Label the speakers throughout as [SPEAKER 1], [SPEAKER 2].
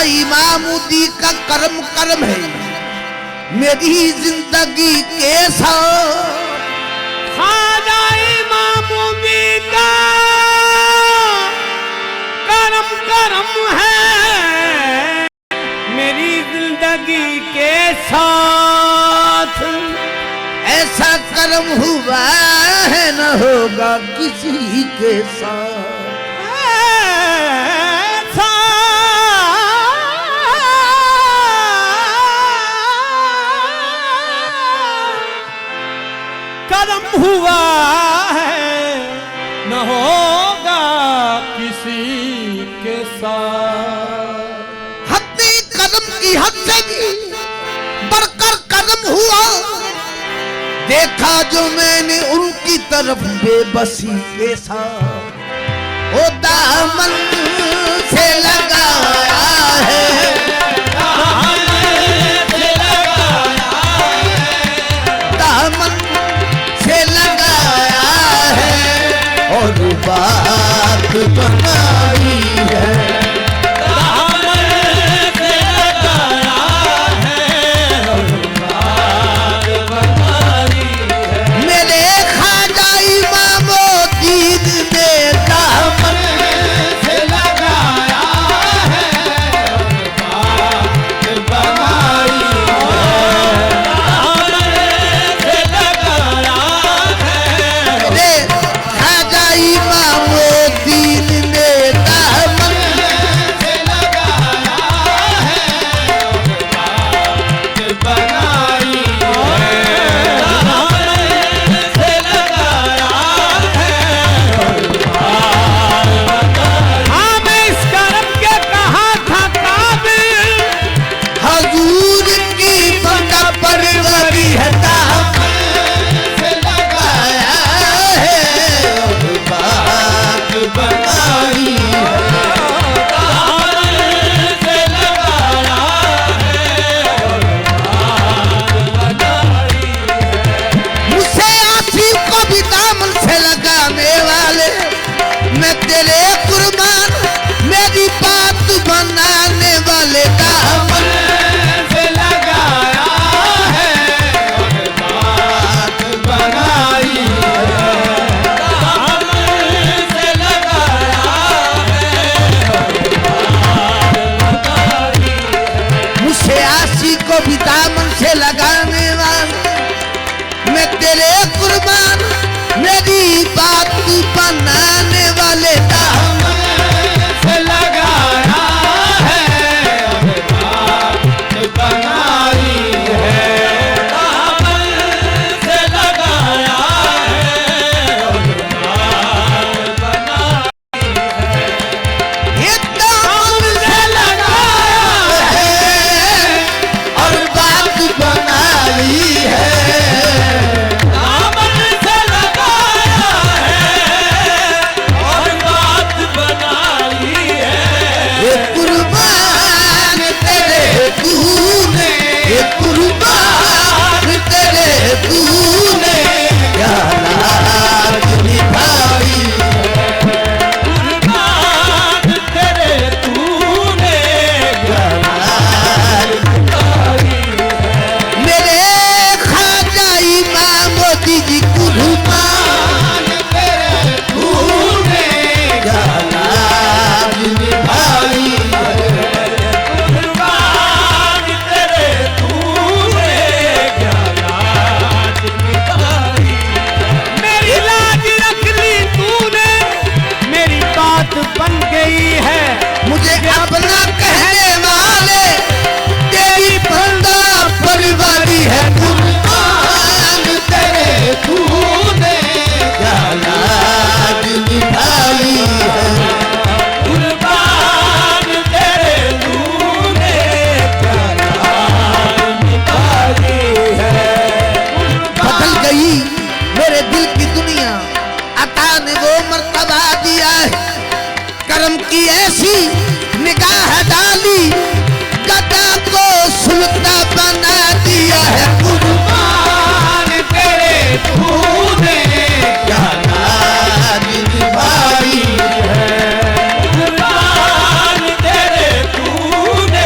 [SPEAKER 1] इमामुद्दीन का कर्म कर्म है मेरी जिंदगी के साथ।
[SPEAKER 2] ख्वाजा इमामुद्दीन का कर्म कर्म है मेरी जिंदगी के साथ।
[SPEAKER 1] ऐसा कर्म हुआ है न होगा किसी के साथ।
[SPEAKER 2] कर्म हुआ है न होगा किसी के साथ।
[SPEAKER 1] हत्ती कदम की हद से भी बढ़कर कदम हुआ। देखा जो मैंने उनकी तरफ बेबसी के साथ। ओ दामन से लगाया है, दामन से लगाया है और बात बनाई है। भी दामन से लगाने वाले मैं तेरे कुर्बान, मेरी बात बनाने वाले दामन से लगाया है और बात बनाई है। दामन से लगाया है और बात बनाई है। ये दामन से लगाया है और बात बनाई है। दामन से लगाया है और बात बनाई है। ये कुर्बान तेरे तूने, ये कुर्बान तेरे तूने क्या लाज निभाई है। कुर्बान तेरे तूने क्या लाज निभाई है। मेरे ख्वाजा इमामुद्दीन जी कुर्बान तेरे तूने क्या लाज निभाई है। कुर्बान तेरे तूने क्या लाज निभाई है।
[SPEAKER 2] मेरी लाज रख ली तूने, मेरी बात बन गई है।
[SPEAKER 1] मुझे अपना कहने वाले तेरी बंदा परिवारी है। कुर्बान तेरे तूने क्या लाज निभाई है। कुर्बान तेरे तूने क्या लाज निभाई है। बदल गई मेरे दिल की दुनिया, अता ने वो मर्तबा दिया है। कर्म की ऐसी निगाह डाली, गदा को सुल्ता बना दिया है। कुर्बान तेरे तूने क्या लाज निभाई है। कुर्बान तेरे तूने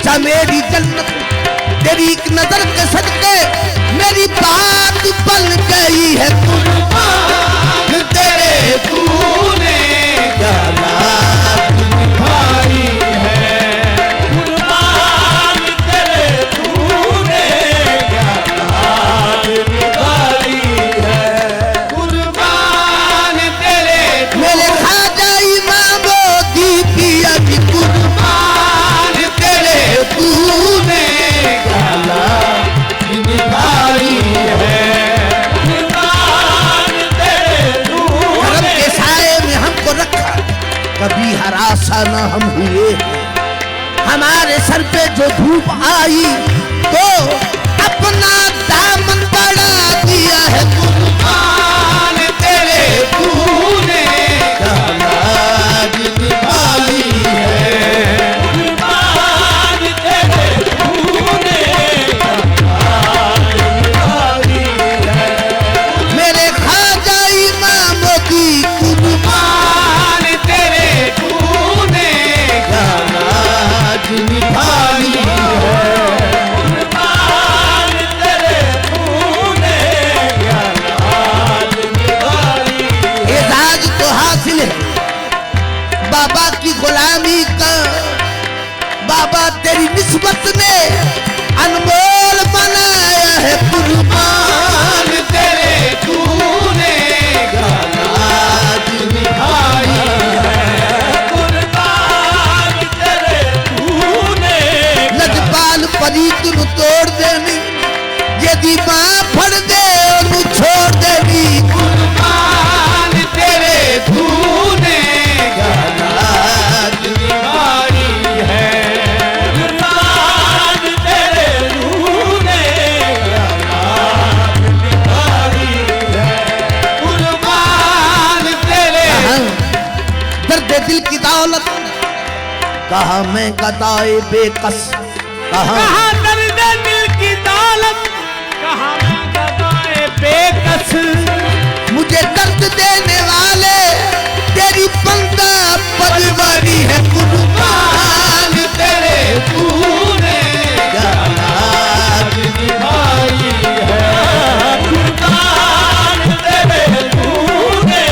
[SPEAKER 1] जा मेरी जन्नत तेरी एक नजर के सदके मेरी बात बन गई है कुर्बान तेरे तूने जाना
[SPEAKER 2] भाई है कुर्बान तेरे तूने जान निभाई है कुर्बान तेरे
[SPEAKER 1] मेरे खाजा इमाम मोदी पिया की कुर्बान तेरे तूने
[SPEAKER 2] जाना निभाई है कुर्बान तेरे
[SPEAKER 1] करम के साए में हमको रखा कभी हरासा न हम हुए हमारे सर पे जो धूप आई तो अपना दामन बढ़ा दिया है कुर्बान तेरे तूने निभाई है
[SPEAKER 2] कुर्बान तेरे तूने
[SPEAKER 1] मेरे खाजा इमाम मोदी कुर्बान
[SPEAKER 2] तेरे तूने
[SPEAKER 1] निभाई है
[SPEAKER 2] कुर्बान तेरे तूने
[SPEAKER 1] एजाज तो हासिल है बाबा की गुलामी का बाबा तेरी निस्बत में अनमोल बनाया है कुर्बान तेरे तूने निभाई
[SPEAKER 2] कुर्बान तेरे तूने
[SPEAKER 1] लजपाल परी तुम तोड़ देनी यदि मां फड़ दे और छोड़ देनी कुर्बान तेरे तूने
[SPEAKER 2] निभाई है कुर्बान तेरे तूने निभाई है कुर्बान तेरे
[SPEAKER 1] दर्द दिल की दौलत कहा मैं गदाए बेकस कहा
[SPEAKER 2] कहाँ दर्द दिल की दौलत कहाँ मैं गदाए बेकस
[SPEAKER 1] मुझे दर्द देने वाले तेरी बंदा परवरी है कुर्बान तेरे तूने
[SPEAKER 2] निभाई है कुर्बान तेरे तूने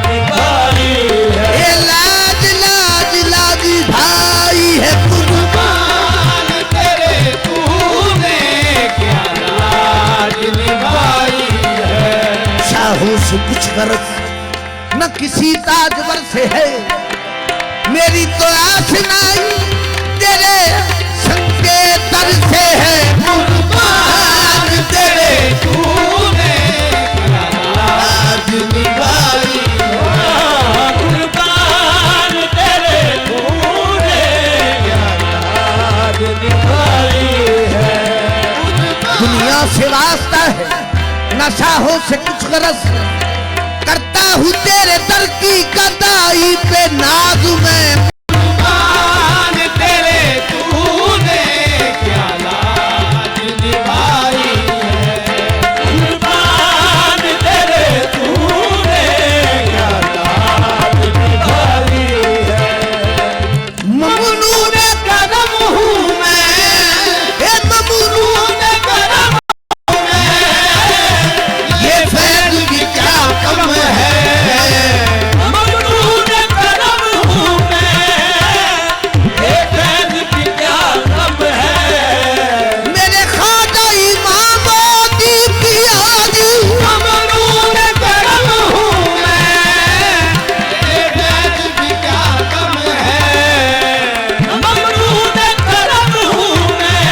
[SPEAKER 2] निभाई है
[SPEAKER 1] ये लाज लाज लाज भाई है कुर्बान
[SPEAKER 2] तेरे तूने क्या लाज निभाई है
[SPEAKER 1] शाहों से कुछ गरज न किसी ताजवर से है मेरी तो आशनाई तेरे संग के दर से है कुर्बान तेरे
[SPEAKER 2] तूने
[SPEAKER 1] लाज निभाई
[SPEAKER 2] कुर्बान तेरे तूने लाज निभाई है
[SPEAKER 1] दुनिया से वास्ता है नशाहों से कुछ गरज करता हूँ तेरे दर की गदाई पे नाज में
[SPEAKER 2] कुर्बान तेरे तूने क्या लाज निभाई है कुर्बान तेरे तूने क्या लाज निभाई है
[SPEAKER 1] ममनून करम हूँ मैं हे ममनून
[SPEAKER 2] करम
[SPEAKER 1] ये फैल भी क्या कम है
[SPEAKER 2] ममनून करम हूँ मैं ये फैज़ की क्या कम है
[SPEAKER 1] मेरे खाजा इमाम मोदी पियाजी
[SPEAKER 2] ममनून करम हूँ मैं ये फैज़ की क्या कम है ममनून करम हूँ मैं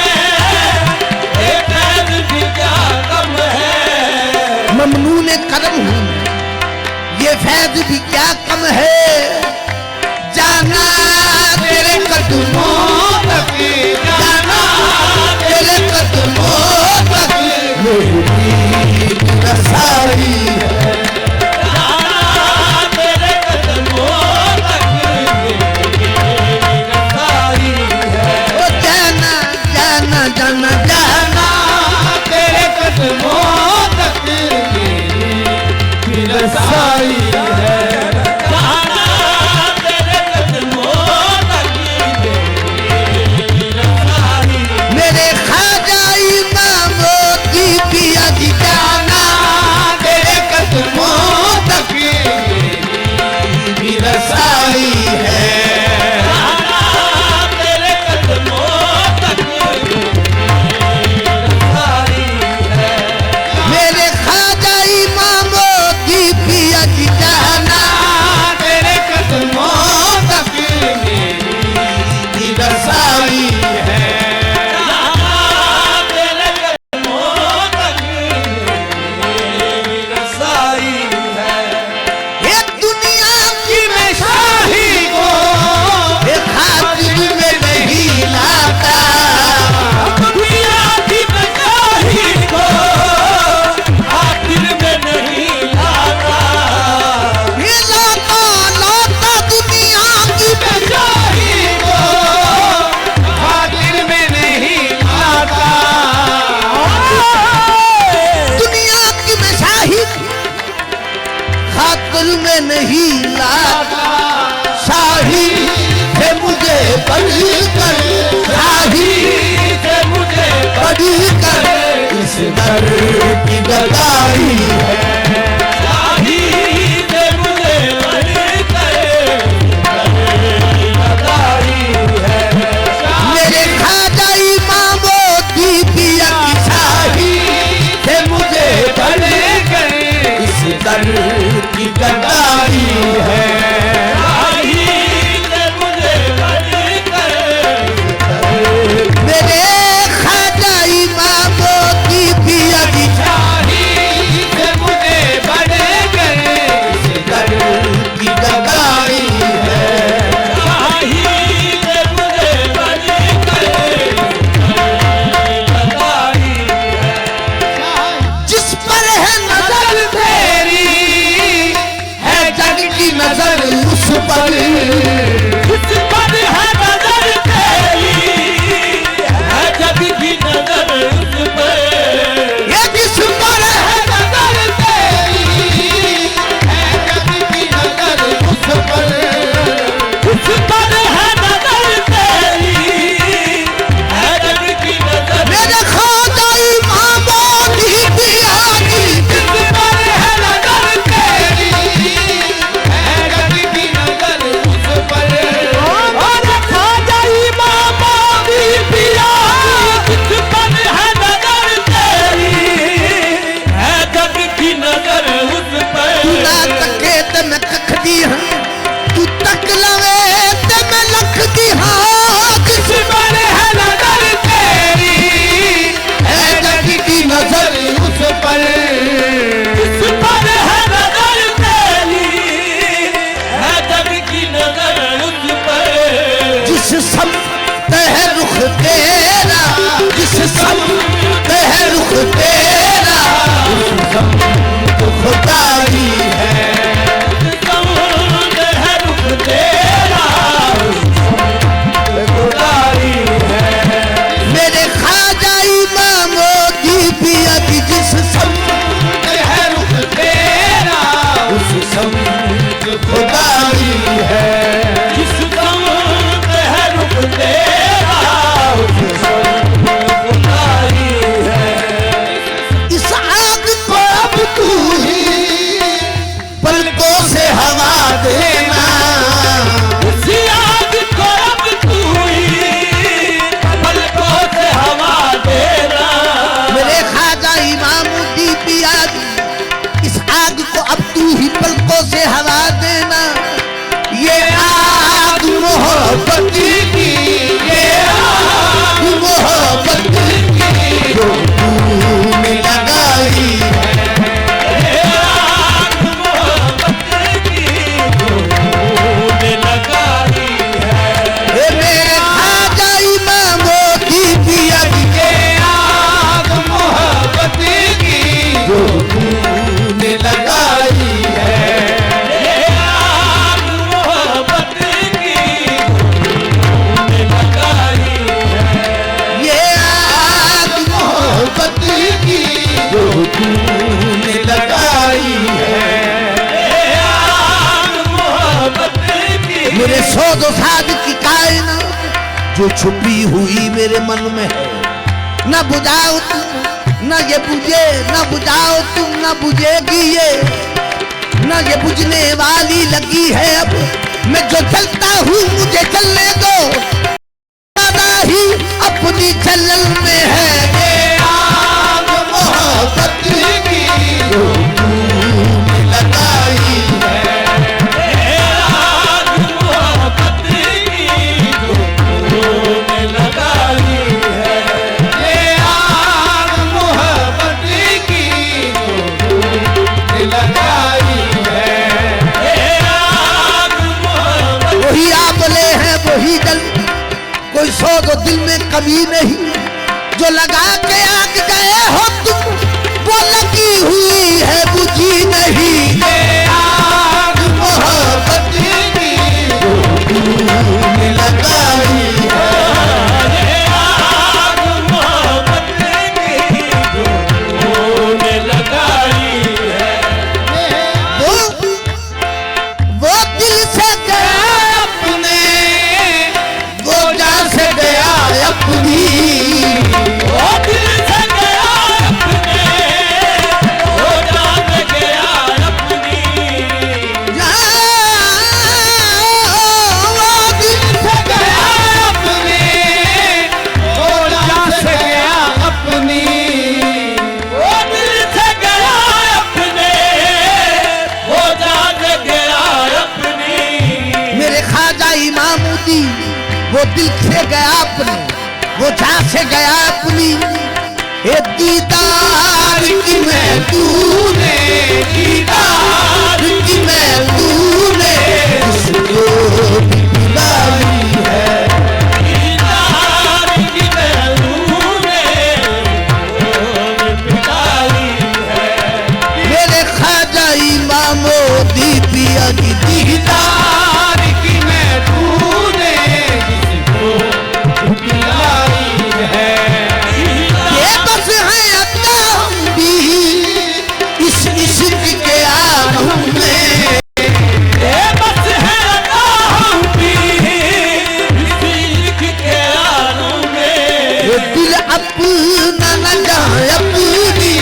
[SPEAKER 2] ये फैज़ की क्या कम है
[SPEAKER 1] ममनून करम हूँ ये फैज भी क्या कम है जाना तेरे कदमों तक जाना तेरे कदमों तक मेरी रसाई है
[SPEAKER 2] तेरे कदमों तक मेरी रसाई है
[SPEAKER 1] ओ जाना जाना जाना जाना
[SPEAKER 2] तेरे कदमों तक मेरी रसाई है जाना तेरे कदमों तक मेरी
[SPEAKER 1] कदर में नहीं लाता, शाही से मुझे बढ़कर, शाही से मुझे बढ़कर इस दर की गदाई है, शाही से मुझे बढ़कर गदाई है। मेरे खाजा इमाम मोती पिया की शाही से मुझे बढ़कर इस दर की गदाई है, मेरे खाजा इमाम मोती पिया की शाही से मुझे बढ़कर इस दर की गदाई है, शाही से मुझे बढ़कर गदाई है। जिस पर है नजर तेरी है जग की नजर उस पर, जिस पर है नजर तेरी है जग की नजर उस पर, ये जिस पर है नजर तेरी है जग की नजर उस पर, उस पर है नजर तेरी है जग की नजर। मेरे खाजा इमाम मोती पिया की जिस पर है नजर तेरी है जग की नजर उस पर, और खाजा इमाम मोती पिया जिस पर है नजर तेरी है जग की नजर उस पर। तू ना तके ते मैं कख दी हां, तू तक लवे ते मैं लख दी हां, जिस पर है नजर तेरी है जग की नजर उस पर, जिस पर है नजर तेरी है जग की नजर उस पर। जिस समत है रुख तेरा, जिस समत है रुख तेरा उस समत खुदाई है, समत है रुख तेरा उस समत खुदाई है। मेरे खाजा इमाम मोती पिया की जिस समत है रुख तेरा उस समत खुदाई है, जिस समत है रुख तेरा उस समत खुदाई है। इस आग को अब तू ही पलकों से हवा देना, इस आग को अब तू ही पलकों से हवा देना। मेरे खाजा इमाम मोती पिया इस आग को अब तू ही पलकों से हवा देना, ये आग मोहब्बत की, ये आग मोहब्बत की जो तूने लगाई है, ये आग मोहब्बत की जो तूने लगाई है। मेरे खाजा इमाम मोती पिया की ये आग मोहब्बत की जो तूने लगाई है, ये आग मोहब्बत की जो तूने लगाई है, ये आग मोहब्बत की जो तूने लगाई है, ये आग मोहब्बत की। मेरे सोज़ो साद की कायनात जो छुपी हुई मेरे मन में है, न बुझाओ तुम न ये बुझे, न बुझाओ तुम न बुझेगी ये, न ये बुझने वाली लगी है अब। मैं जो चलता हूँ मुझे चलने दो, दादा ही अपनी चलन में है, ये आग मोहब्बत की जो तूने लगाई है, ये आग मोहब्बत की जो तूने लगाई है, ये आग मोहब्बत की जो तूने लगाई है, ये आग मोहब्बत। वही आप ले हैं वही जल, कोई सोच दिल में कभी नहीं, जो लगा के आग गए हो तुम वो लगी हुई है बुझी नहीं, ये आग मोहब्बत की जो तूने लगाई है, ये आग मोहब्बत की जो तूने लगाई है। वो दिल से गया अपने, वो जान से गया अपनी। ये दीदार की मैं तूने, दीदार की मैं तूने उसको भी बुलाई है,
[SPEAKER 2] दीदार की मैं तूने उसको भी बुलाई है।
[SPEAKER 1] मेरे ख्वाजा इमामो दी पिया की दीदार
[SPEAKER 2] की मैं तूने जिसको बुलाई है।
[SPEAKER 1] ये बस है अल्लाह भी इस इश्क के आलम में,
[SPEAKER 2] ये बस है अल्लाह भी इस इश्क के आलम में।
[SPEAKER 1] ये दिल अपना न जाए अपनी,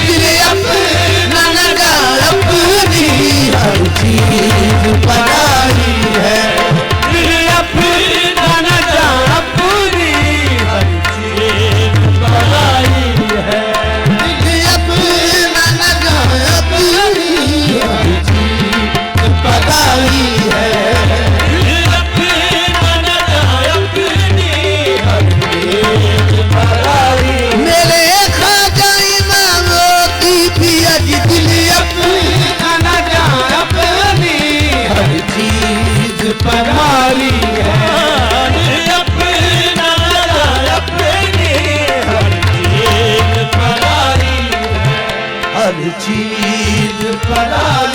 [SPEAKER 1] दिल अपना न जाए अपनी, हर चीज पराई है,
[SPEAKER 2] दिल अपना न जाए अपनी, हर चीज पराई है।
[SPEAKER 1] दिल अपना न जाए अपनी, हर चीज पराई है।
[SPEAKER 2] दिल अपना न जाए अपनी, हर चीज पराई है।
[SPEAKER 1] मेरे ख्वाजा इमामो दी पिया की दिल अपना न जाए अपनी, हर चीज पराई है,
[SPEAKER 2] दिल अपना न जाए अपनी, हर चीज पराई है।
[SPEAKER 1] हर चीज पराई